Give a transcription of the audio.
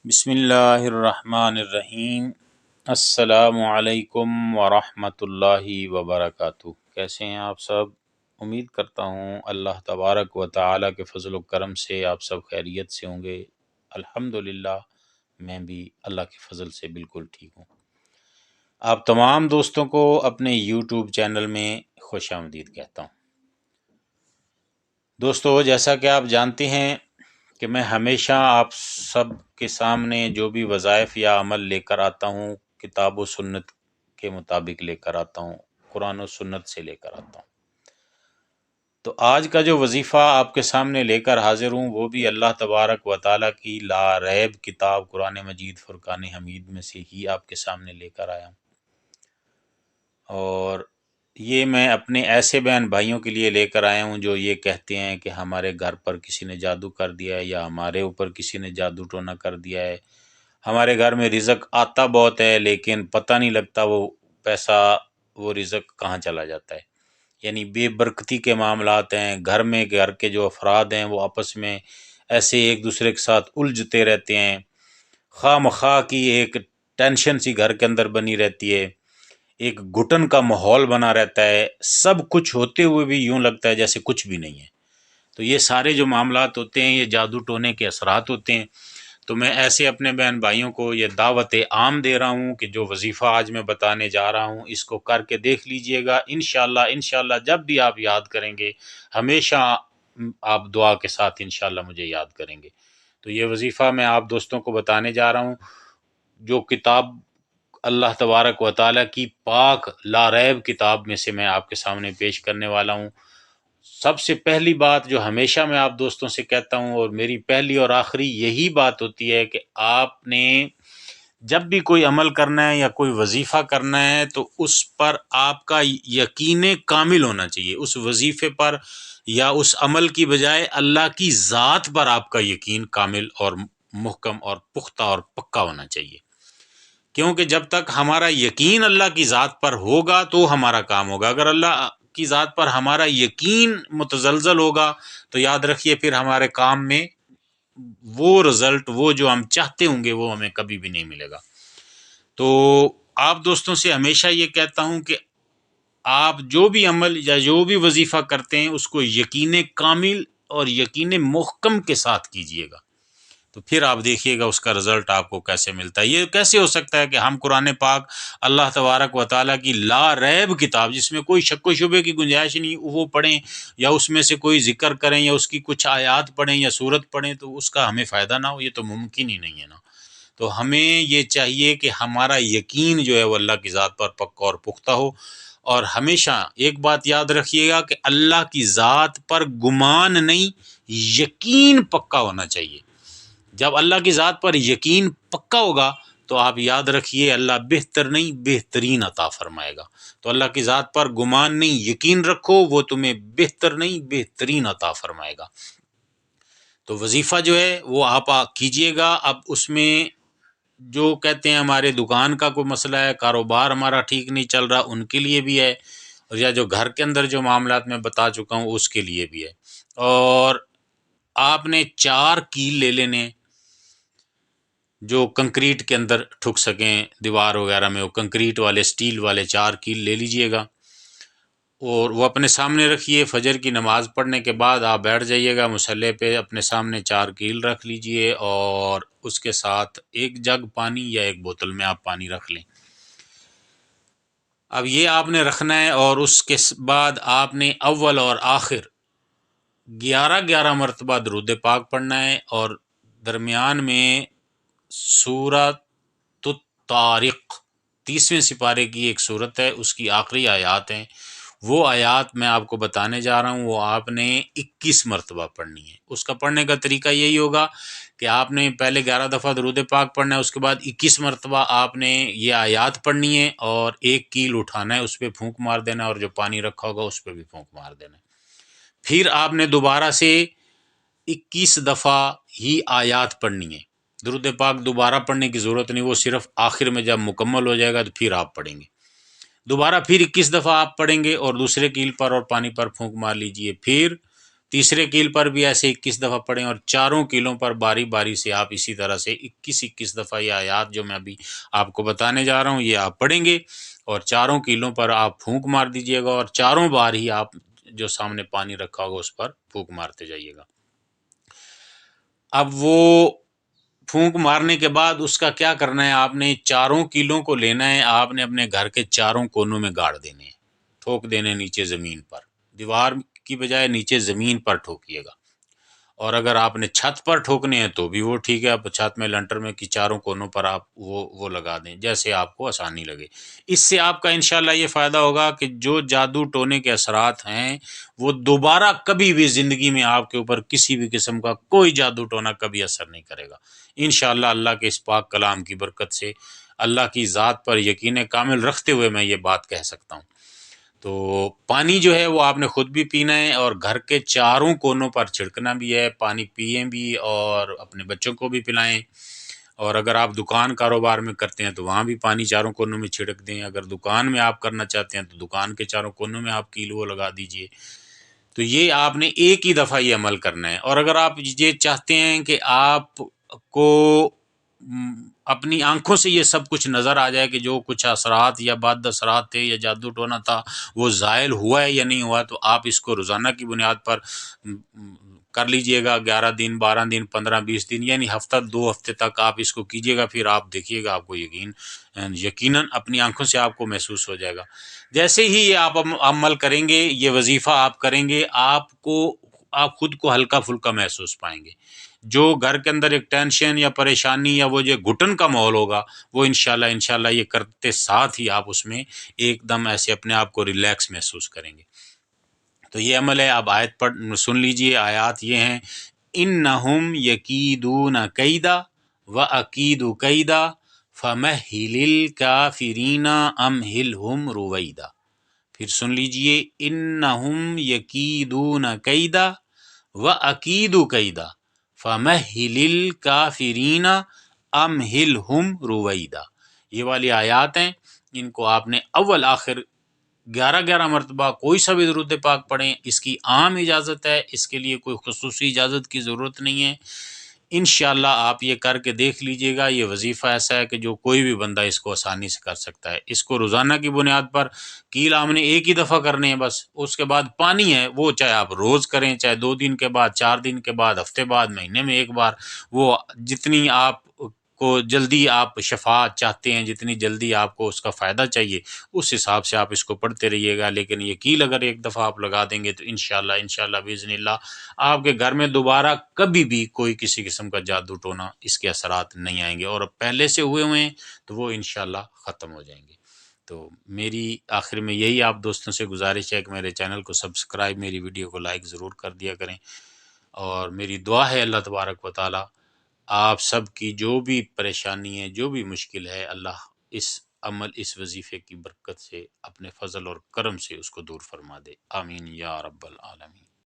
بسم اللہ الرحمن الرحیم۔ السلام علیکم ورحمۃ اللہ وبرکاتہ۔ کیسے ہیں آپ سب؟ امید کرتا ہوں اللہ تبارک و تعالیٰ کے فضل و کرم سے آپ سب خیریت سے ہوں گے۔ الحمدللہ میں بھی اللہ کے فضل سے بالکل ٹھیک ہوں۔ آپ تمام دوستوں کو اپنے یوٹیوب چینل میں خوش آمدید کہتا ہوں۔ دوستو، جیسا کہ آپ جانتے ہیں کہ میں ہمیشہ آپ سب کے سامنے جو بھی وظائف یا عمل لے کر آتا ہوں کتاب و سنت کے مطابق لے کر آتا ہوں، قرآن و سنت سے لے کر آتا ہوں۔ تو آج کا جو وظیفہ آپ کے سامنے لے کر حاضر ہوں وہ بھی اللہ تبارک و تعالیٰ کی لا ریب کتاب قرآن مجید فرقان حمید میں سے ہی آپ کے سامنے لے کر آیا ہوں، اور یہ میں اپنے ایسے بہن بھائیوں کے لیے لے کر آیا ہوں جو یہ کہتے ہیں کہ ہمارے گھر پر کسی نے جادو کر دیا ہے، یا ہمارے اوپر کسی نے جادو ٹونا کر دیا ہے، ہمارے گھر میں رزق آتا بہت ہے لیکن پتہ نہیں لگتا وہ پیسہ، وہ رزق کہاں چلا جاتا ہے۔ یعنی بے برکتی کے معاملات ہیں، گھر کے جو افراد ہیں وہ آپس میں ایسے ایک دوسرے کے ساتھ الجھتے رہتے ہیں، خواہ مخواہ کی ایک ٹینشن سی گھر کے اندر بنی رہتی ہے، ایک گھٹن کا ماحول بنا رہتا ہے، سب کچھ ہوتے ہوئے بھی یوں لگتا ہے جیسے کچھ بھی نہیں ہے۔ تو یہ سارے جو معاملات ہوتے ہیں یہ جادو ٹونے کے اثرات ہوتے ہیں۔ تو میں ایسے اپنے بہن بھائیوں کو یہ دعوت عام دے رہا ہوں کہ جو وظیفہ آج میں بتانے جا رہا ہوں اس کو کر کے دیکھ لیجئے گا، انشاءاللہ جب بھی آپ یاد کریں گے ہمیشہ آپ دعا کے ساتھ انشاءاللہ مجھے یاد کریں گے۔ تو یہ وظیفہ میں آپ دوستوں کو بتانے جا رہا ہوں، جو کتاب اللہ تبارک و تعالیٰ کی پاک لا ریب کتاب میں سے میں آپ کے سامنے پیش کرنے والا ہوں۔ سب سے پہلی بات جو ہمیشہ میں آپ دوستوں سے کہتا ہوں، اور میری پہلی اور آخری یہی بات ہوتی ہے کہ آپ نے جب بھی کوئی عمل کرنا ہے یا کوئی وظیفہ کرنا ہے تو اس پر آپ کا یقین کامل ہونا چاہیے۔ اس وظیفے پر یا اس عمل کی بجائے اللہ کی ذات پر آپ کا یقین کامل اور محکم اور پختہ اور پکا ہونا چاہیے، کیونکہ جب تک ہمارا یقین اللہ کی ذات پر ہوگا تو ہمارا کام ہوگا۔ اگر اللہ کی ذات پر ہمارا یقین متزلزل ہوگا تو یاد رکھیے پھر ہمارے کام میں وہ رزلٹ، وہ جو ہم چاہتے ہوں گے وہ ہمیں کبھی بھی نہیں ملے گا۔ تو آپ دوستوں سے ہمیشہ یہ کہتا ہوں کہ آپ جو بھی عمل یا جو بھی وظیفہ کرتے ہیں اس کو یقین کامل اور یقین محکم کے ساتھ کیجئے گا، تو پھر آپ دیکھیے گا اس کا رزلٹ آپ کو کیسے ملتا ہے۔ یہ کیسے ہو سکتا ہے کہ ہم قرآن پاک اللہ تبارک و تعالیٰ کی لا ریب کتاب جس میں کوئی شک و شبے کی گنجائش نہیں، وہ پڑھیں یا اس میں سے کوئی ذکر کریں یا اس کی کچھ آیات پڑھیں یا سورت پڑھیں تو اس کا ہمیں فائدہ نہ ہو؟ یہ تو ممکن ہی نہیں ہے نا۔ تو ہمیں یہ چاہیے کہ ہمارا یقین جو ہے وہ اللہ کی ذات پر پکا اور پختہ ہو، اور ہمیشہ ایک بات یاد رکھیے گا کہ اللہ کی ذات پر گمان نہیں، یقین پکا ہونا چاہیے۔ جب اللہ کی ذات پر یقین پکا ہوگا تو آپ یاد رکھیے اللہ بہتر نہیں بہترین عطا فرمائے گا۔ تو اللہ کی ذات پر گمان نہیں، یقین رکھو، وہ تمہیں بہتر نہیں بہترین عطا فرمائے گا۔ تو وظیفہ جو ہے وہ آپ کیجئے گا۔ اب اس میں جو کہتے ہیں ہمارے دکان کا کوئی مسئلہ ہے، کاروبار ہمارا ٹھیک نہیں چل رہا، ان کے لیے بھی ہے، اور یا جو گھر کے اندر جو معاملات میں بتا چکا ہوں اس کے لیے بھی ہے۔ اور آپ نے 4 کیل لے لینے جو کنکریٹ کے اندر ٹھک سکیں، دیوار وغیرہ میں وہ کنکریٹ والے سٹیل والے 4 کیل لے لیجئے گا، اور وہ اپنے سامنے رکھیے۔ فجر کی نماز پڑھنے کے بعد آپ بیٹھ جائیے گا مصلی پہ، اپنے سامنے 4 کیل رکھ لیجئے، اور اس کے ساتھ 1 جگ پانی یا 1 بوتل میں آپ پانی رکھ لیں۔ اب یہ آپ نے رکھنا ہے، اور اس کے بعد آپ نے اول اور آخر 11 مرتبہ درود پاک پڑھنا ہے، اور درمیان میں سورۃ الطارق 30ویں سپارے کی ایک سورت ہے، اس کی آخری آیات ہیں، وہ آیات میں آپ کو بتانے جا رہا ہوں، وہ آپ نے 21 مرتبہ پڑھنی ہے۔ اس کا پڑھنے کا طریقہ یہی ہوگا کہ آپ نے پہلے 11 دفعہ درود پاک پڑھنا ہے، اس کے بعد 21 مرتبہ آپ نے یہ آیات پڑھنی ہے، اور 1 کیل اٹھانا ہے، اس پہ پھونک مار دینا ہے، اور جو پانی رکھا ہوگا اس پہ بھی پھونک مار دینا ہے۔ پھر آپ نے دوبارہ سے 21 دفعہ ہی آیات پڑھنی ہے۔ درود پاک دوبارہ پڑھنے کی ضرورت نہیں، وہ صرف آخر میں جب مکمل ہو جائے گا تو پھر آپ پڑھیں گے۔ دوبارہ پھر 21 دفعہ آپ پڑھیں گے، اور دوسرے کیل پر اور پانی پر پھونک مار لیجئے۔ پھر تیسرے کیل پر بھی ایسے 21 دفعہ پڑھیں، اور چاروں کیلوں پر باری باری سے آپ اسی طرح سے 21 دفعہ یہ آیات جو میں ابھی آپ کو بتانے جا رہا ہوں یہ آپ پڑھیں گے، اور چاروں کیلوں پر آپ پھونک مار دیجئے گا، اور چاروں بار ہی آپ جو سامنے پانی رکھا ہوگا اس پر پھونک مارتے جائیے گا۔ اب وہ پھونک مارنے کے بعد اس کا کیا کرنا ہے، آپ نے چاروں کیلوں کو لینا ہے، آپ نے اپنے گھر کے چاروں کونوں میں گاڑ دینے ہیں، ٹھوک دینے نیچے زمین پر، دیوار کی بجائے نیچے زمین پر ٹھوکیے گا۔ اور اگر آپ نے چھت پر ٹھوکنے ہیں تو بھی وہ ٹھیک ہے، آپ چھت میں لنٹر میں کی چاروں کونوں پر آپ وہ لگا دیں جیسے آپ کو آسانی لگے۔ اس سے آپ کا انشاءاللہ یہ فائدہ ہوگا کہ جو جادو ٹونے کے اثرات ہیں وہ دوبارہ کبھی بھی زندگی میں آپ کے اوپر کسی بھی قسم کا کوئی جادو ٹونا کبھی اثر نہیں کرے گا انشاءاللہ۔ اللہ کے اس پاک کلام کی برکت سے، اللہ کی ذات پر یقین کامل رکھتے ہوئے میں یہ بات کہہ سکتا ہوں۔ تو پانی جو ہے وہ آپ نے خود بھی پینا ہے، اور گھر کے چاروں کونوں پر چھڑکنا بھی ہے، پانی پئیں بھی اور اپنے بچوں کو بھی پلائیں۔ اور اگر آپ دکان کاروبار میں کرتے ہیں تو وہاں بھی پانی چاروں کونوں میں چھڑک دیں، اگر دکان میں آپ کرنا چاہتے ہیں تو دکان کے چاروں کونوں میں آپ کیلو لگا دیجئے۔ تو یہ آپ نے ایک ہی دفعہ یہ عمل کرنا ہے، اور اگر آپ یہ چاہتے ہیں کہ آپ کو اپنی آنکھوں سے یہ سب کچھ نظر آ جائے کہ جو کچھ اثرات یا بد اثرات تھے یا جادو ٹونا تھا وہ زائل ہوا ہے یا نہیں ہوا، تو آپ اس کو روزانہ کی بنیاد پر کر لیجئے گا، 11 دن 12 دن 15 20 دن یعنی ہفتہ 2 ہفتے تک آپ اس کو کیجئے گا، پھر آپ دیکھیے گا آپ کو یقیناً اپنی آنکھوں سے آپ کو محسوس ہو جائے گا۔ جیسے ہی یہ آپ عمل کریں گے، یہ وظیفہ آپ کریں گے، آپ خود کو ہلکا پھلکا محسوس پائیں گے۔ جو گھر کے اندر ایک ٹینشن یا پریشانی یا وہ جو گھٹن کا ماحول ہوگا وہ انشاءاللہ یہ کرتے ساتھ ہی آپ اس میں ایک دم ایسے اپنے آپ کو ریلیکس محسوس کریں گے۔ تو یہ عمل ہے۔ اب آیت سن لیجئے، آیات یہ ہیں: انہم یکیدون کیدا واکید کیدا فمہل الکافرین امہلہم رویدا۔ پھر سن لیجئے، انہم یکیدون کیدا واکید کیدا فمہل الکافرین امہلہم رویدا۔ یہ والی آیات ہیں، ان کو آپ نے اول آخر 11 مرتبہ کوئی سا بھی درود پاک پڑھیں۔ اس کی عام اجازت ہے، اس کے لیے کوئی خصوصی اجازت کی ضرورت نہیں ہے۔ انشاءاللہ آپ یہ کر کے دیکھ لیجئے گا۔ یہ وظیفہ ایسا ہے کہ جو کوئی بھی بندہ اس کو آسانی سے کر سکتا ہے۔ اس کو روزانہ کی بنیاد پر کیل آپ نے ایک ہی دفعہ کرنے ہیں بس، اس کے بعد پانی ہے وہ چاہے آپ روز کریں، چاہے 2 دن کے بعد، 4 دن کے بعد، ہفتے بعد، مہینے میں ایک بار، وہ جتنی آپ کو جلدی آپ شفاعت چاہتے ہیں، جتنی جلدی آپ کو اس کا فائدہ چاہیے، اس حساب سے آپ اس کو پڑھتے رہیے گا۔ لیکن یہ کیل اگر ایک دفعہ آپ لگا دیں گے تو انشاءاللہ باذن اللہ آپ کے گھر میں دوبارہ کبھی بھی کوئی کسی قسم کا جادو ٹونا اس کے اثرات نہیں آئیں گے، اور پہلے سے ہوئے ہیں تو وہ انشاءاللہ ختم ہو جائیں گے۔ تو میری آخر میں یہی آپ دوستوں سے گزارش ہے کہ میرے چینل کو سبسکرائب، میری ویڈیو کو لائک ضرور کر دیا کریں، اور میری دعا ہے اللہ تبارک و تعالی آپ سب کی جو بھی پریشانی ہے، جو بھی مشکل ہے، اللہ اس عمل، اس وظیفے کی برکت سے اپنے فضل اور کرم سے اس کو دور فرما دے۔ آمین یا رب العالمین۔